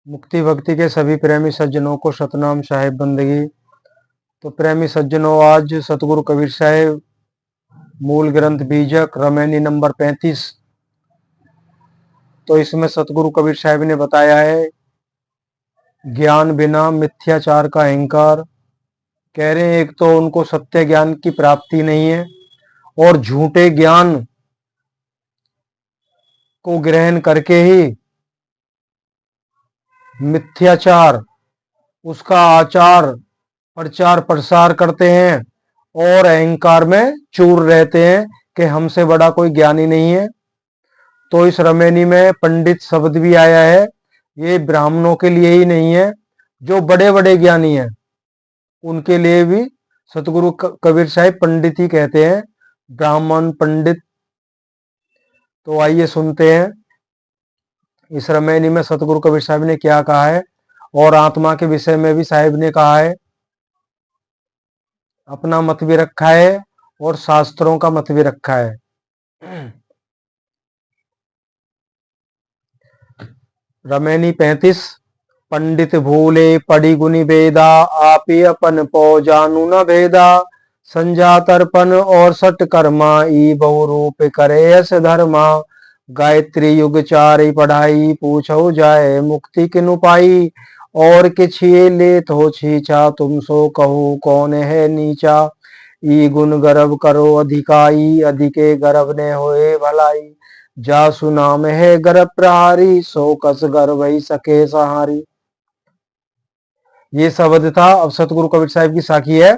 मुक्ति भक्ति के सभी प्रेमी सज्जनों को सतनाम साहिब बंदगी। तो प्रेमी सज्जनों, आज सतगुरु कबीर साहिब मूल ग्रंथ बीजक रमैनी नंबर 35। तो इसमें सतगुरु कबीर साहिब ने बताया है ज्ञान बिना मिथ्याचार का अहंकार। कह रहे हैं एक तो उनको सत्य ज्ञान की प्राप्ति नहीं है और झूठे ज्ञान को ग्रहण करके ही मिथ्याचार उसका आचार प्रचार प्रसार करते हैं और अहंकार में चूर रहते हैं कि हमसे बड़ा कोई ज्ञानी नहीं है। तो इस रमैनी में पंडित शब्द भी आया है। ये ब्राह्मणों के लिए ही नहीं है, जो बड़े बड़े ज्ञानी हैं उनके लिए भी सतगुरु कबीर साहिब पंडित ही कहते हैं, ब्राह्मण पंडित। तो आइए सुनते हैं इस रमैनी में सतगुरु कबीर साहिब ने क्या कहा है और आत्मा के विषय में भी साहिब ने कहा है। अपना मत भी रखा है और शास्त्रों का मत भी रखा है। रमैनी 35। पंडित भूले पड़ी गुनी वेदा, आपी अपन पो जानू न भेदा। संजातर्पण और सट कर्मा, ई बहु रूप करे यस धर्मा। गायत्री युग चारि पढ़ाई, पूछो जाए मुक्ति किनु पाई। और किछिए लेत हो छीछा, तुम सो कहो कौन है नीचा। ई गुण गर्व करो अधिकाई, अधिके गर्व ने होए भलाई। जासु नाम है गर्भ प्रहारी, सो कस गर्भ ही सके सहारी। ये शब्द था। अब सतगुरु कबीर साहिब की साखी है।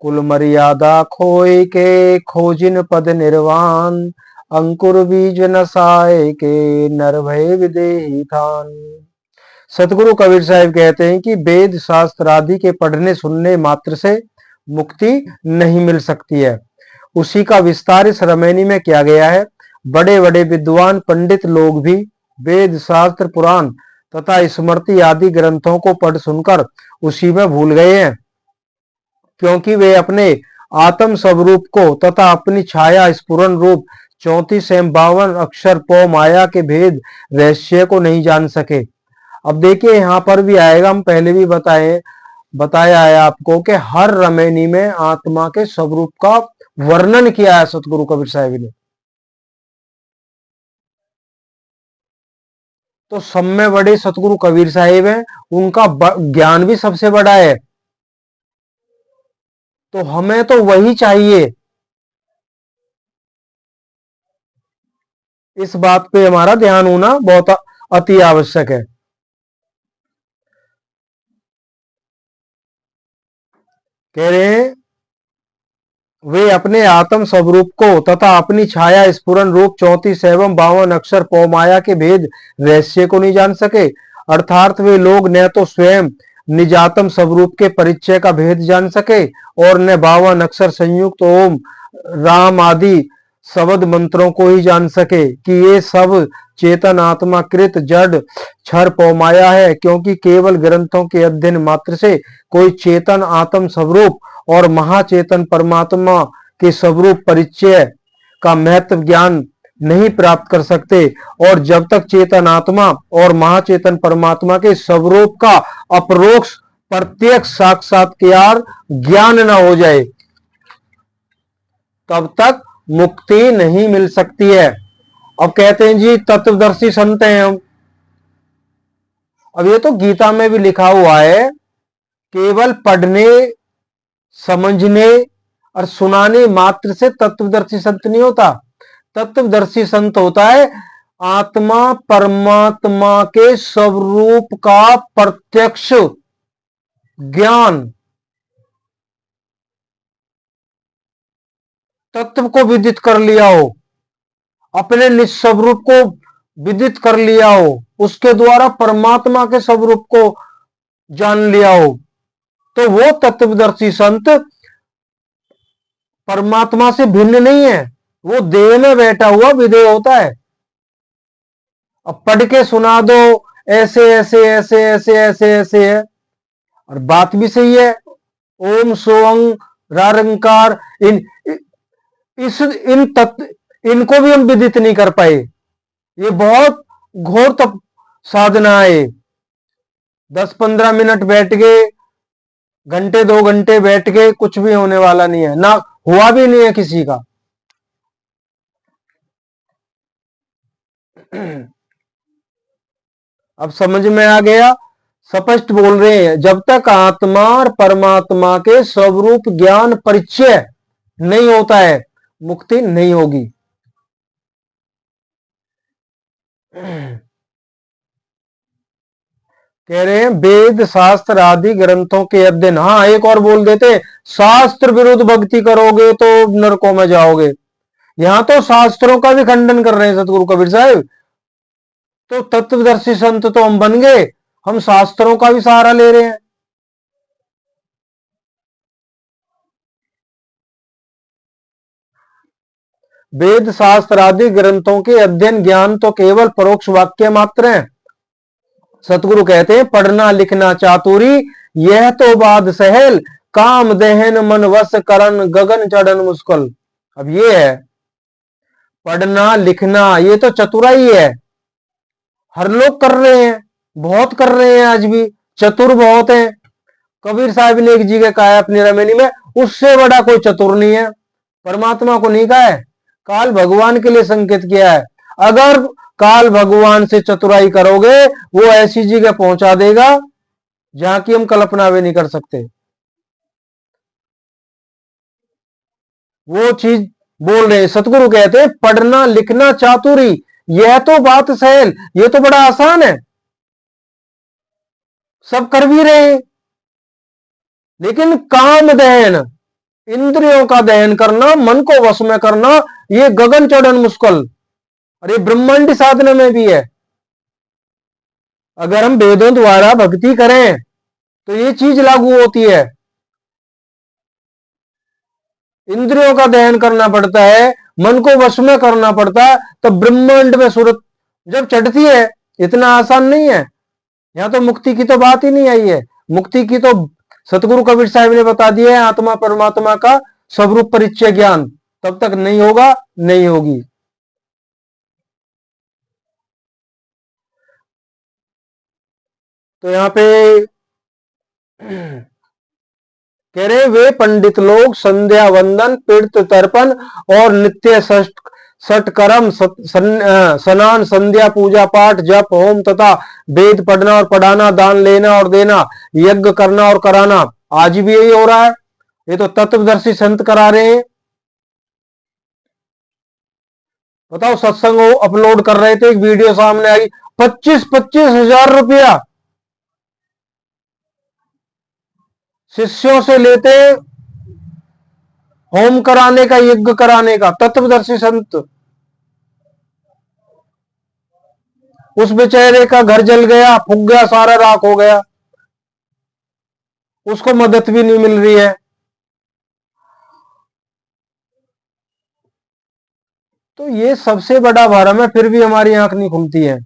कुल मर्यादा खोए के, खोजिन पद निर्वाण। अंकुर बीज नसाए के, नर भय विदेही थान। सतगुरु कबीर साहिब कहते हैं कि वेद शास्त्र आदि के पढ़ने सुनने मात्र से मुक्ति नहीं मिल सकती है। उसी का विस्तार इस रमैनी में किया गया है। बड़े बड़े विद्वान पंडित लोग भी वेद शास्त्र पुराण तथा स्मृति आदि ग्रंथों को पढ़ सुनकर उसी में भूल गए हैं, क्योंकि वे अपने आत्म स्वरूप को तथा अपनी छाया स्फुरन रूप 34 एवं 52 अक्षर पौ माया के भेद रहस्य को नहीं जान सके। अब देखिए यहाँ पर भी आएगा, हम पहले भी बताया है आपको कि हर रमैनी में आत्मा के स्वरूप का वर्णन किया है सतगुरु कबीर साहिब ने। तो सब में बड़े सतगुरु कबीर साहिब हैं, उनका ज्ञान भी सबसे बड़ा है। तो हमें तो वही चाहिए। इस बात पे हमारा ध्यान होना बहुत अति आवश्यक है। कह रहे हैं वे अपने आत्म स्वरूप को तथा अपनी छाया स्फुरन रूप 34 एवं 52 अक्षर पौमाया के भेद रहस्य को नहीं जान सके। अर्थात वे लोग न तो स्वयं निजातम स्वरूप के परिचय का भेद जान सके और न 52 अक्षर संयुक्त ओम राम आदि शब्द मंत्रों को ही जान सके कि ये सब चेतन आत्मा कृत जड़ क्षर पौमाया है, क्योंकि केवल ग्रंथों के अध्ययन मात्र से कोई चेतन आत्म स्वरूप और महाचेतन परमात्मा के स्वरूप परिचय का महत्व ज्ञान नहीं प्राप्त कर सकते। और जब तक चेतन आत्मा और महाचेतन परमात्मा के स्वरूप का अपरोक्ष प्रत्यक्ष साक्षात्कार ज्ञान न हो जाए, तब तक मुक्ति नहीं मिल सकती है। अब कहते हैं जी तत्वदर्शी संत हैं हम। अब ये तो गीता में भी लिखा हुआ है, केवल पढ़ने समझने और सुनाने मात्र से तत्वदर्शी संत नहीं होता। तत्वदर्शी संत होता है आत्मा परमात्मा के स्वरूप का प्रत्यक्ष ज्ञान, तत्व को विदित कर लिया हो, अपने निस्वरूप को विदित कर लिया हो, उसके द्वारा परमात्मा के स्वरूप को जान लिया हो, तो वो तत्वदर्शी संत परमात्मा से भिन्न नहीं है। वो देह में बैठा हुआ विदेह होता है। अब पढ़ के सुना दो ऐसे ऐसे ऐसे ऐसे ऐसे ऐसे है, और बात भी सही है। ओम सोअंग रारंकार इन तत्व इनको भी हम विदित नहीं कर पाए। ये बहुत घोर तप साधना है। 10-15 मिनट बैठ गए, घंटे 2 घंटे बैठ गए, कुछ भी होने वाला नहीं है, ना हुआ भी नहीं है किसी का। अब समझ में आ गया? स्पष्ट बोल रहे हैं, जब तक आत्मा और परमात्मा के स्वरूप ज्ञान परिचय नहीं होता है, मुक्ति नहीं होगी। कह रहे हैं वेद शास्त्र आदि ग्रंथों के अध्ययन। हाँ, एक और बोल देते, शास्त्र विरुद्ध भक्ति करोगे तो नरकों में जाओगे। यहां तो शास्त्रों का भी खंडन कर रहे हैं सतगुरु कबीर साहब। तो तत्वदर्शी संत तो हम बन गए, हम शास्त्रों का भी सहारा ले रहे हैं। वेद शास्त्र आदि ग्रंथों के अध्ययन ज्ञान तो केवल परोक्ष वाक्य मात्र है। सतगुरु कहते हैं पढ़ना लिखना चातुरी, यह तो बात सहल, काम दहन मन वश करन, गगन चढ़न मुश्किल। अब ये है पढ़ना लिखना, ये तो चतुराई है, हर लोग कर रहे हैं, बहुत कर रहे हैं, आज भी चतुर बहुत है। कबीर साहब ने एक जगह कहा है अपनी रमेनी में, उससे बड़ा कोई चतुर नहीं है। परमात्मा को नहीं कहा है, काल भगवान के लिए संकेत किया है। अगर काल भगवान से चतुराई करोगे, वो ऐसी जगह पहुंचा देगा जहां की हम कल्पना भी नहीं कर सकते। वो चीज बोल रहे हैं, सतगुरु कहते हैं पढ़ना लिखना चातुरी, यह तो बात सहल, ये तो बड़ा आसान है, सब कर भी रहे हैं। लेकिन काम दहन, इंद्रियों का दहन करना, मन को वश में करना, ये गगन चढ़न मुश्किल। और ये ब्रह्मांडी साधना में भी है। अगर हम वेदों द्वारा भक्ति करें तो ये चीज लागू होती है। इंद्रियों का दहन करना पड़ता है, मन को वश में करना पड़ता है, तब ब्रह्मांड में सूरत जब चढ़ती है। इतना आसान नहीं है। यहां तो मुक्ति की तो बात ही नहीं आई है। मुक्ति की तो सतगुरु कबीर साहब ने बता दिया है, आत्मा परमात्मा का स्वरूप परिचय ज्ञान तब तक नहीं होगा, नहीं होगी। तो यहां पे कह रहे वे पंडित लोग संध्या वंदन तीर्थ तर्पण और नित्य षटकर्म स्नान संध्या पूजा पाठ जप होम तथा वेद पढ़ना और पढ़ाना, दान लेना और देना, यज्ञ करना और कराना, आज भी यही हो रहा है। ये तो तत्वदर्शी संत करा रहे हैं। बताओ, सत्संग अपलोड कर रहे थे, एक वीडियो सामने आई, 25-25 हजार रुपया शिष्यों से लेते, होम कराने का, यज्ञ कराने का। तत्वदर्शी संत, उस बेचारे का घर जल गया, फूक गया, सारा राख हो गया, उसको मदद भी नहीं मिल रही है। तो ये सबसे बड़ा भरम है, फिर भी हमारी आंख नहीं खुलती है।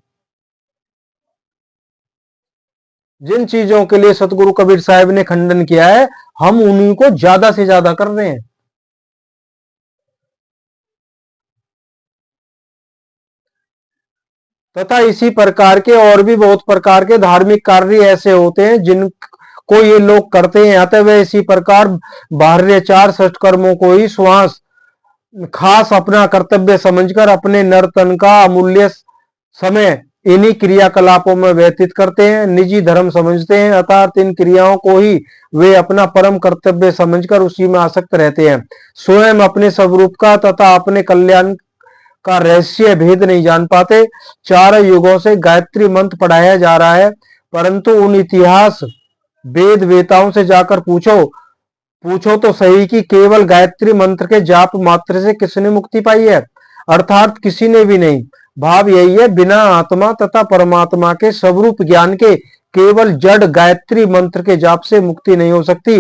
जिन चीजों के लिए सतगुरु कबीर साहब ने खंडन किया है, हम उन्हीं को ज्यादा से ज्यादा कर रहे हैं। तथा इसी प्रकार के और भी बहुत प्रकार के धार्मिक कार्य ऐसे होते हैं जिनको ये लोग करते हैं। अतः वे इसी प्रकार बाह्य चार सत्कर्मों को ही श्वास खास अपना कर्तव्य समझकर अपने नर्तन का अमूल्य समय इन्हीं क्रियाकलापों में व्यतीत करते हैं, निजी धर्म समझते हैं। अर्थात इन क्रियाओं को ही वे अपना परम कर्तव्य समझकर उसी में आसक्त रहते हैं। स्वयं अपने स्वरूप का तथा अपने कल्याण का रहस्य भेद नहीं जान पाते। 4 युगों से गायत्री मंत्र पढ़ाया जा रहा है, परंतु उन इतिहास वेद वेताओं से जाकर पूछो तो सही कि केवल गायत्री मंत्र के जाप मात्र से किसने मुक्ति पाई है? अर्थात किसी ने भी नहीं। भाव यही है, बिना आत्मा तथा परमात्मा के स्वरूप ज्ञान के केवल जड़ गायत्री मंत्र के जाप से मुक्ति नहीं हो सकती।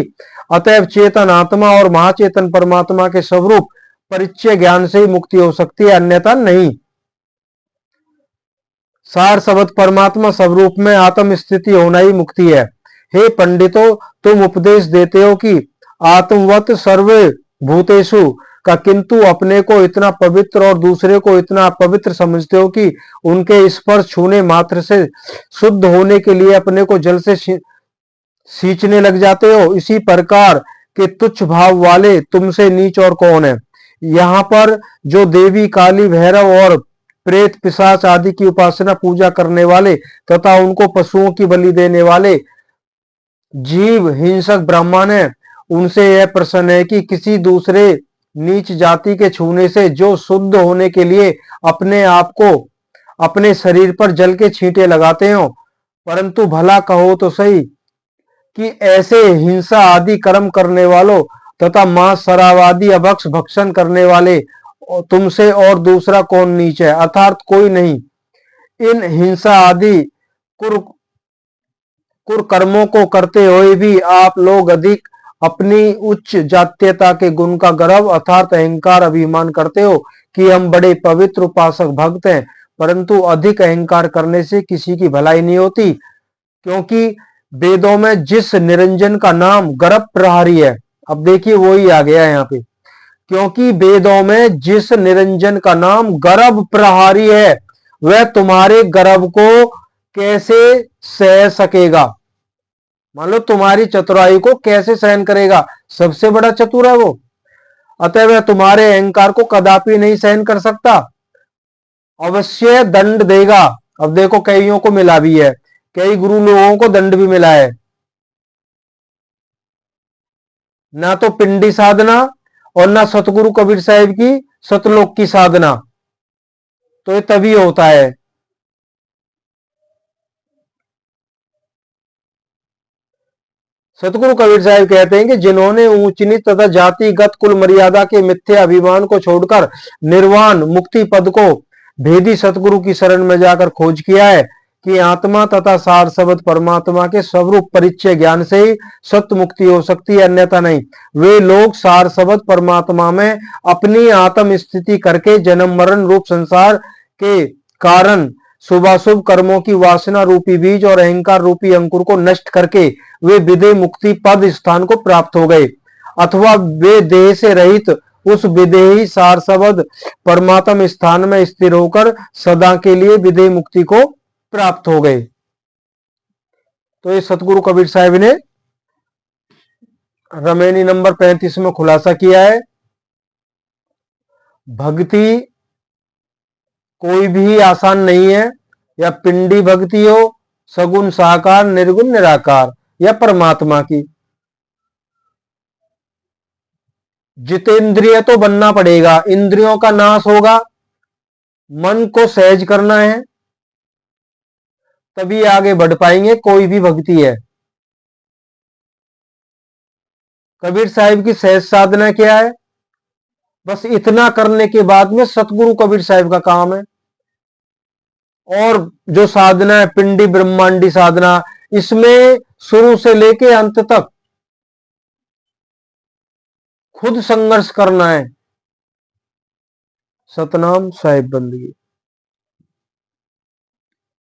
अतएव चेतन आत्मा और महाचेतन परमात्मा के स्वरूप परिचय ज्ञान से ही मुक्ति हो सकती है, अन्यथा नहीं। सार शब्द परमात्मा स्वरूप में आत्म स्थिति होना ही मुक्ति है। हे पंडितों, तुम उपदेश देते हो कि आत्मवत सर्वे भूतेषु का, किंतु अपने को इतना पवित्र और दूसरे को इतना अपवित्र समझते हो कि उनके स्पर्श छूने मात्र से शुद्ध होने के लिए अपने को जल से सींचने लग जाते हो। इसी प्रकार के तुच्छ भाव वाले तुमसे नीच और कौन है। यहाँ पर जो देवी काली भैरव और प्रेत पिशाच आदि की उपासना पूजा करने वाले तथा उनको पशुओं की बलि देने वाले जीव हिंसक ब्राह्मण है, उनसे यह प्रश्न है कि किसी दूसरे नीच जाति के छूने से जो शुद्ध होने के लिए अपने आप को अपने शरीर पर जल के छींटे लगाते हो, परंतु भला कहो तो सही कि ऐसे हिंसा आदि कर्म करने वालों तथा मांस शराब आदि अभक्ष भक्षण करने वाले तुमसे और दूसरा कौन नीच है, अर्थात कोई नहीं। इन हिंसा आदि कुकर्मों को करते हुए भी आप लोग अधिक अपनी उच्च जातीयता के गुण का गर्व अर्थात अहंकार अभिमान करते हो कि हम बड़े पवित्र उपासक भक्त हैं, परंतु अधिक अहंकार करने से किसी की भलाई नहीं होती, क्योंकि वेदों में जिस निरंजन का नाम गर्भ प्रहारी है, अब देखिए वही आ गया यहाँ पे, क्योंकि वेदों में जिस निरंजन का नाम गर्भ प्रहारी है वह तुम्हारे गर्भ को कैसे सह सकेगा। मान लो तुम्हारी चतुराई को कैसे सहन करेगा, सबसे बड़ा चतुर है वो, अतः वह तुम्हारे अहंकार को कदापि नहीं सहन कर सकता, अवश्य दंड देगा। अब देखो कईयों को मिला भी है, कई गुरु लोगों को दंड भी मिला है, ना तो पिंडी साधना और ना सतगुरु कबीर साहिब की सतलोक की साधना, तो ये तभी होता है। सतगुरु कबीर साहिब कहते हैं कि जिन्होंने ऊंच नीच तथा जातिगत कुल मर्यादा के मिथ्या अभिमान को छोड़कर निर्वाण मुक्ति पद को भेदी सतगुरु की शरण में जाकर खोज किया है कि आत्मा तथा सार शब्द परमात्मा के स्वरूप परिचय ज्ञान से ही सत्य मुक्ति हो सकती है, अन्यथा नहीं। वे लोग सार शब्द परमात्मा में अपनी आत्म स्थिति करके जन्म मरण रूप संसार के कारण शुभाशुभ कर्मों की वासना रूपी बीज और अहंकार रूपी अंकुर को नष्ट करके वे विदेह मुक्ति पद स्थान को प्राप्त हो गए, अथवा वे देह से रहित उस विदेही सार शब्द परमात्म स्थान में स्थिर होकर सदा के लिए विदेह मुक्ति को प्राप्त हो गए। तो ये सतगुरु कबीर साहिब ने रमेनी नंबर 35 में खुलासा किया है। भक्ति कोई भी आसान नहीं है, या पिंडी भक्ति हो, सगुण साकार निर्गुण निराकार, या परमात्मा की। जितेंद्रिय तो बनना पड़ेगा, इंद्रियों का नाश होगा, मन को सहज करना है, तभी आगे बढ़ पाएंगे। कोई भी भक्ति है, कबीर साहिब की सहज साधना क्या है, बस इतना करने के बाद में सतगुरु कबीर साहिब का काम है। और जो साधना है पिंडी ब्रह्मांडी साधना, इसमें शुरू से लेके अंत तक खुद संघर्ष करना है। सतनाम साहिब बंदगी।